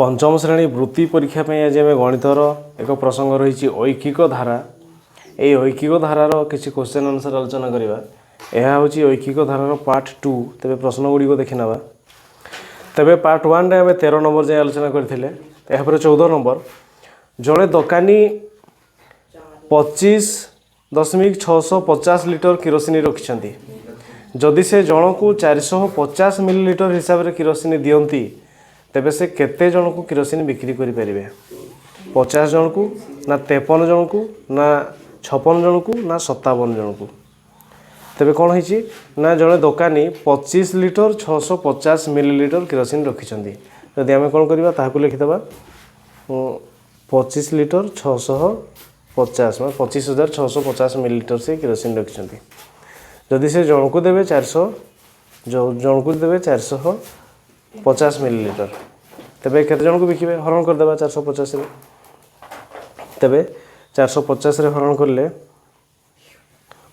पंचम श्रेणी वृत्ति परीक्षा आज आम गणितर एक प्रसंग रही ऐकिक धारा। ये ऐकिक धारार किसी क्वेश्चन आंसर आलोचना करवा। यह हूँ ऐकिक धारार पार्ट 2। तेरे प्रश्न गुड़िक देखी ना। तेरे पार्ट 1 आम 13 नंबर जाए आलोचना करते। 14 नंबर जड़े दोकानी 25.650 लिटर किरोसिनी रखिंट। जदि से जन को 450 मिलीलिटर हिसाब से किरोसिनी दियंती तेबे से केते जन को किरोसिनी बिक्री करि परिबे? 50 जन को ना 53 जन को ना 56 जन को ना 57 जन को। तेबे कौन होइछि ना जड़े दोकानी 25 लिटर 650 मिलीलिटर किरोसिनी रखिंट। जदि आम कौन करवा ताकू लिखिदबा 25 लिटर 650 मैं 25,650 मिलीलिटर से किरोसिनी रखिंट। जदि से जन को देवे 400 जन को देवे 450 मिलीलिटर तेबे केते जन को बिकिबे? हरण कर देबा 450 रे। तेबे 450 रे हरण करले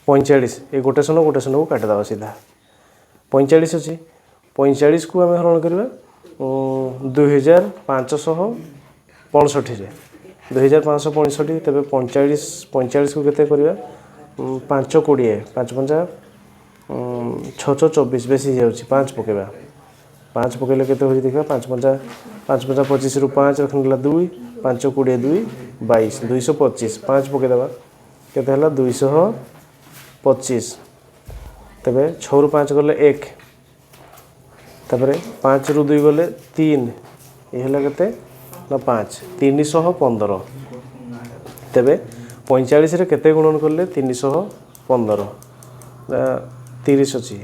45 ये गोटे शून्य को काटि देबा सीधा 45 अछि। 45 को आम हरण करबा 2565 रे 2565 तेबे 45 को केते करबा 5 20 5 5 6 24 बेसी जाउछि 5 पकेबा 5 पकड़े के देखा 5 5 25 रु 5 रखने 2 5 20 2 22 225 5 पकईदेवा के 225 तेरे 6 रु 5 गले 1 तापर 5 रु 2 गले 3 ये के 5 315 तेरे 45 रे केते गुणन करले 315 30 अच्छी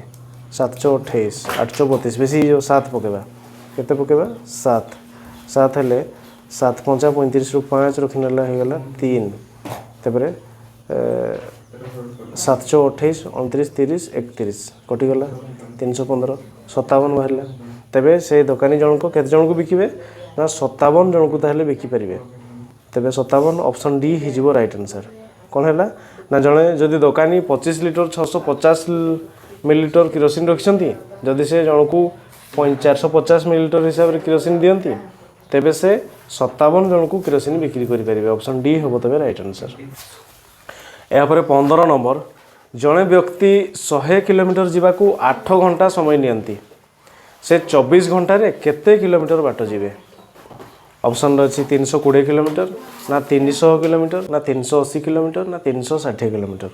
728 832 बेसी जो 7 पकेबा केते पकेबा 7 7 हेले 7 5 35 रु 5 रखने होगा 3 तेरे 728 29 30 31 कटिगला 315 57 बाहर तेबे से दोकानी जन को केते जन को बिकिबे ना 57 जन को ताहले बिकी परिबे। तेबे 57 ऑप्शन डी हिजबो राइट आंसर। कौन है ना जड़े जदि दोकानी 25 लिटर 650 मिलीलिटर किरोसिन रखिंट जदि से जन को 450 मिलीलिटर हिसाब से किरोसिन दियंती तेबे से 57 जन को किरोसिन बिक्री करि परिबे। ऑप्शन डी हम तबे राइट आंसर। यापर 15 नंबर जड़े व्यक्ति 100 किलोमीटर जावाक 8 घंटा समय नियंती से 24 घंटा रे केते किलोमीटर बाट जीवे? ऑप्शन अच्छी 320 किलोमीटर ना 300 किलोमीटर ना 380 किलोमीटर ना 360 किलोमीटर।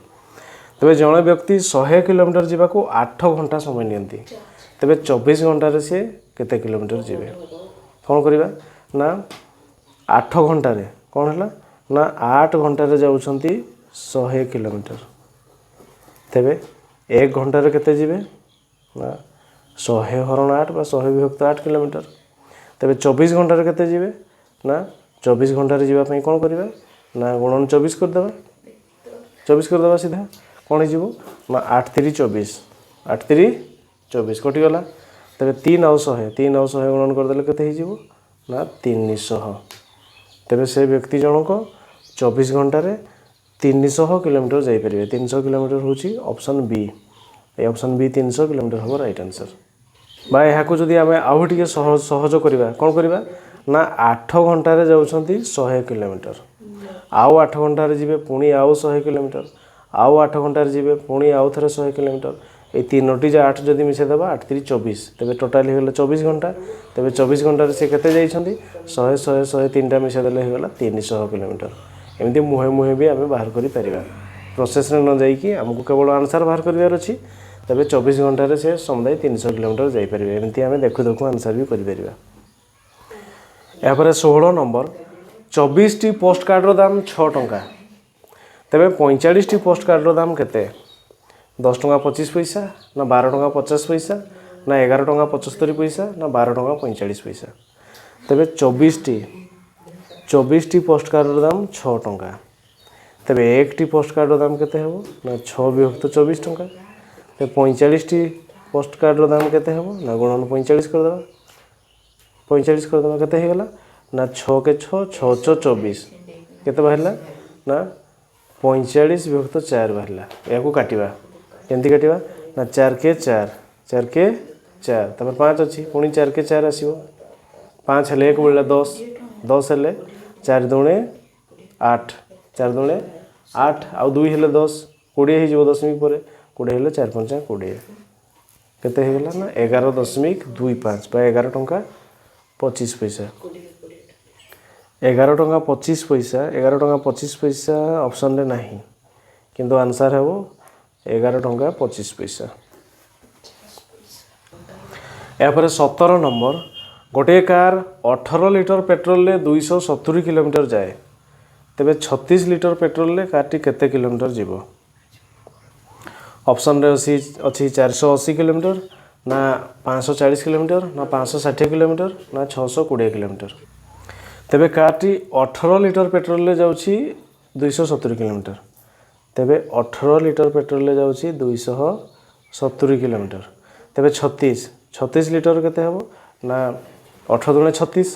तेरे जड़े व्यक्ति 100 किलोमीटर जावाक 8 घंटा समय नियंती तेरे 24 घंटा सी केते किलोमीटर जीवे? कौन करवा ना 8 घंटा रे कौन है ना 8 घंटा जाउछंती 100 किलोमीटर तेरे 1 घंटा केते जीवे ना 100 हरण 8 बा 100 विभक्त 8 किलोमीटर। तेरे 24 घंटा केते जीवे ना 24 घंटा जावाई कौन करवा ना गुणन 24 करदेवा 24 करदेवा सीधा कौन हो ना 8 3 24 8 3 24 कटिगला। तेरे 3 आउ 100 गुणन करदे के ना 300। तेरे से व्यक्ति जनक 24 घंटा 300 किलोमीटर जापर 300 किलोमीटर हूँ option B. Option B 300 kilometre हम राइट आंसर। बा यहाँ जदि आम आउ टे सहज करवा कौन करवा ना 8 घंटा जाउछंती 100 किलोमीटर आउ 8 घंटा जीवे पुणी आउ 100 किलोमीटर आउ 8 घंटा जीवे पुणी आउ थे 100 किलोमीटर ये तीनोटी 8 जदि मिसेदेवा 8 3 24 तेरे टोटाल होगा 24 घंटा। तेरे 24 घंटा से केते जाइछंती 100 100 100 3टा मिसेदेले होगा 300 किलोमीटर। एमती मुहे मुहे भी आम बाहर कर पारिबा प्रोसेस न जाइकी आमको केवल आंसर बाहर करार अच्छी। तेरे 24 घंटा से समुदाय 300 किलोमीटर जापर एमती आम देखु देखु आंसर भी कर। यापर 16 नंबर 24 टी पोस्ट कार्डर दाम 6 टंका तेरे 45 टी पोस्ट कार्डर दाम केते? 10 टंका 25 पैसा ना 12 टंका 50 पैसा ना 11 टंका 75 पैसा ना 12 टंका 45 पैसा। तेरे 24 टी पोस्ट कार्डर दाम 6 टंका तेरे 1 टी पोस्ट कार्डर दाम केते हेबो ना 6 विभक्त 24 टंका। तेरे 45 टी पोस्ट कार्डर दाम केते हेबो ना गुणन 45 करदेबा 45 करदेबा केते हेगला ना 6 के 6 6 6 24 केते बाहरला ना 45 विभक्त 4 बाहरला। या काटिबा केमती काटिबा ना 4 के 4 4 के 4 तब 5 अच्छी पुणी 4 के 4 आसो 5 हेले 1 बोले 10 10 हेले 4 दूणे 8 4 दूणे 8 आउ 2 हेले 10 20 हो दशमिक पर 20 हेले 4 5 20 केते हो गला ना 11.25 बा 11 टंका 25 पैसा 11 टंका 25 पैसा 11 टंका 25 पैसा ऑप्शन रे नहीं किंतु आंसर है वो 11 टंका 25 पैसा। या पर 17 नंबर गोटे कार 18 लिटर पेट्रोल ले 270 किलोमीटर जाए तेबे 36 लिटर पेट्रोल ले कारटी केते किलोमीटर जीवो। ऑप्शन रे अछि 480 किलोमीटर ना 540 किलोमीटर ना 560 किलोमीटर ना 620 किलोमीटर। तेबे कारटी 18 लिटर पेट्रोल ले जाउछि 270 किलोमीटर तेबे 18 लिटर पेट्रोल ले जाउछि 270 किलोमीटर तेबे 36 लिटर केते हबो ना 18 दुणे 36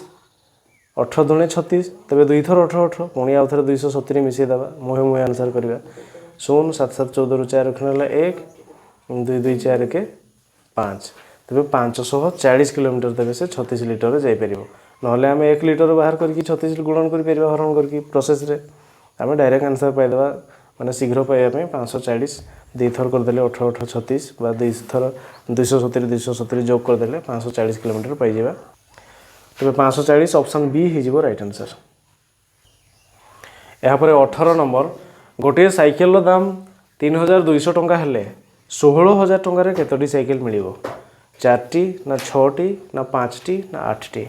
18 दुणे 36 तेबे 2 थर 18 पुणी आउ थर 270 मिसै दबा मोहे मोहे आंसर करबा 0 7 7 14 रु 4 रखनला 1 2 2 4 के 5 तेबे 540 किलोमीटर तेबे से 36 लिटर जाई परिबो नहले हम 1 लिटर बाहर करके 36 गुणन करि परिबा हरण करके प्रोसेस रे हम डायरेक्ट आंसर पाइ दबा माने शीघ्र पाइबा पे 540 2 थर कर देले 18 18 36 बा 2 थर 270 जोग कर देले 540 किलोमीटर पाइ जेबा तेबे 540 ऑप्शन बी ही जीवो राइट आंसर। यहाँ पर 18 नंबर गोटे साइकेल दाम 3200 टंका हेले 16000 टंका रे केतोटी साइकेल मिलिबो 4टी ना 6टी ना 5टी ना 8टी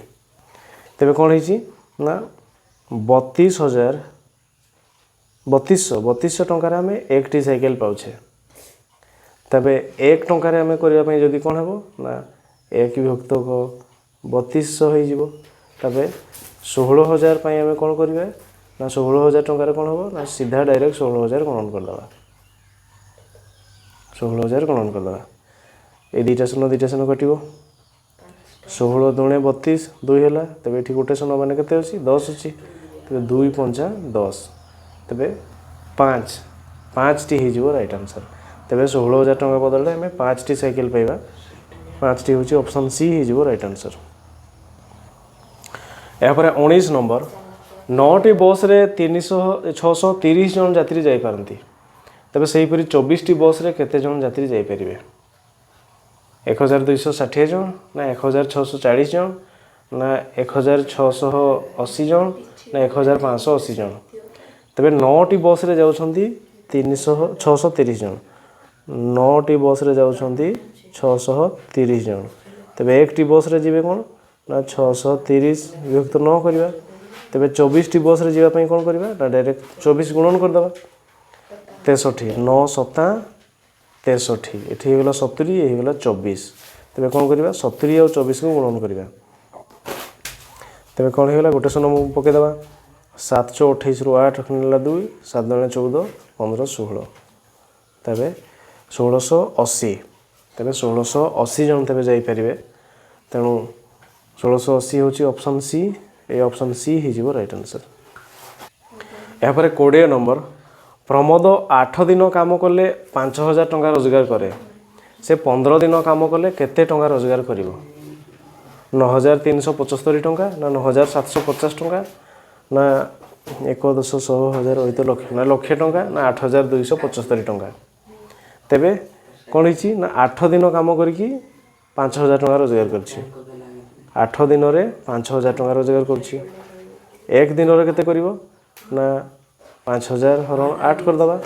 तेबे कोन हिची ना 3200 टंका रे हमें 1टी साइकेल पाउछे तबे 1 टंका रे हमें करबा पई जदी कोन हेबो ना 1 विभक्त को 3200 हो जीवो तबे 16000 पई हमें कोन करबे ना 16000 टंका रे कोन हेबो ना सीधा डायरेक्ट 16000 गणन कर दबा 16000 गणन कर दबा ए दुईटा शून्य कटिबो 16 दुणे 32 2 होला तबे एठी गोटे शून्य माने केते अछि 10 अछि तबे 2 5 10 तबे 5 टी ही जीवो राइट आंसर तबे 16000 टंका बदले हमें 5 टी साइकिल पाइबा 5 टी होची ऑप्शन सी ही जीवो राइट आंसर। या पर 19 नंबर 9टी बस रे 630 जन यात्री जाई पारंती तबे सही परी 24 टी बस रे केते जन यात्री जाई परिबे 1260 जन ना 1640 जन ना 1680 जन ना 1580 जन तबे 9टी बस रे जाउछंती 630 जन 9टी बस रे जाउछंती 630 जन तबे 1टी बस रे जीवे कोन ना 630 विभक्त 9 करबा तबे 24टी बस रे जीवा पई कोन करबा ना डायरेक्ट 24 गुणन कर दबा 63 9 7 63 एठी हे गेला 70 ए हे गेला 24 तबे कोन करबा 70 और 24 को गुणन करबा तबे कोन हे गेला गोटे शून्य पके दबा 7 28 रु 8 रखनेला 2 7 दुणे 14 15 16 तबे 1680 तबे 1680 जन तबे जाई परिबे तेनु 1680 होची option C A option C ही जीवो राइट आंसर। या पर 20 नंबर प्रमोद 8 दिन काम कले 5000 टंका रोजगार करे से 15 दिन काम कले केते टंका रोजगार करिवो 9375 टंका ना 9750 टंका ना 1,100,000 ओइ तो लक्ष टंका ना 8275 टंका तेबे कोन हिची ना 8 दिन काम करकी 5000 टंका रोजगार करछि 8 दिन रे 5000 टंका रोजगार करछि 1 दिन रे केते करिवो ना 5000 हरण 8 कर दबा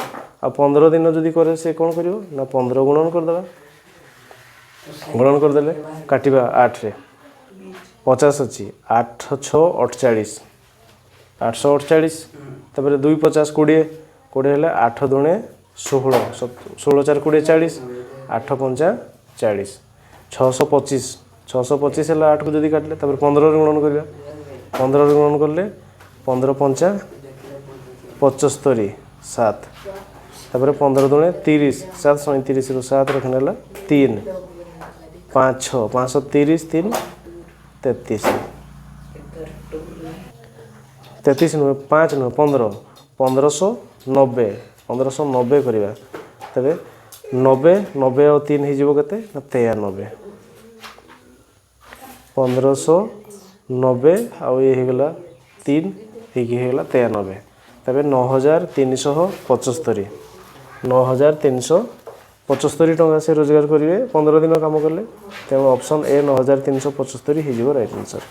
आ 15 दिन जदी करे से कोन करिवो ना 15 गुणन कर दबा गुणन कर देले काटिबा 8 रे 50 अछि 8 6 48 848 तबरे 2 50 20 20 हेले 8 दुणे 16 16 4 20 40 8 5 40 625 हेला 8 को जदी काटले तबरे 15 रे गुणन करबा 15 रे गुणन करले 15 5 75 7 तबरे 15 दुणे 30 7 37 रु 7 रखनेला 3 5 6 530 3 33 33 नु 5 नु 15 1590 1590 करबा तबे 90 90 और 3 ही जीवो केते 93 1590 90 ଆଉ ଇଏ ହେଇଗଲା 3 ହେଇକି ହେଇଗଲା 93 ତେବେ 9375 9375 ଟଙ୍କା ସେ ରୋଜଗାର କରିବେ 15 ଦିନ କାମ କଲେ ତେଣୁ ଅପସନ୍ ଏ 9375 ହେଇଯିବ ରାଇଟ୍ ଆନ୍ସର୍।